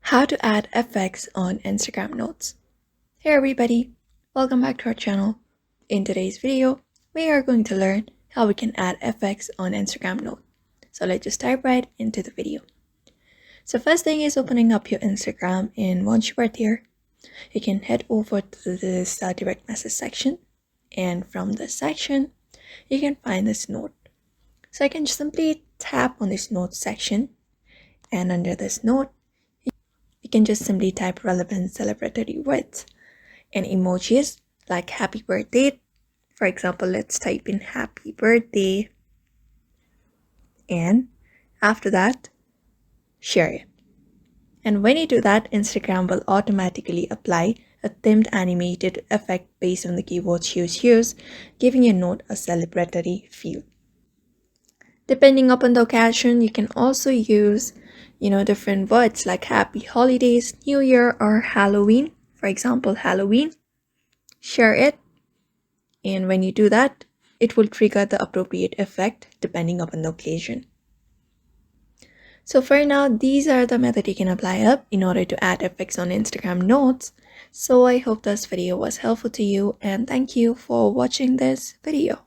How to add effects on Instagram Notes. Hey everybody, welcome back to our channel. In today's video, we are going to learn how we can add effects on Instagram Notes. So let's just dive right into the video. So first thing is opening up your Instagram, and once you are there, you can head over to this direct message section, and from this section, you can find this note. So I can simply tap on this note section, and under this note, you can just simply type relevant celebratory words and emojis like happy birthday. For example, let's type in happy birthday, and after that, share it. And when you do that, Instagram will automatically apply a themed animated effect based on the keywords you use, giving your note a celebratory feel. Depending upon the occasion, you can also use different words like happy holidays, new year, or Halloween. For example, Halloween. Share it, and when you do that, it will trigger the appropriate effect depending upon the occasion. So for now, these are the methods you can apply up in order to add effects on Instagram Notes. So I hope this video was helpful to you, and thank you for watching this video.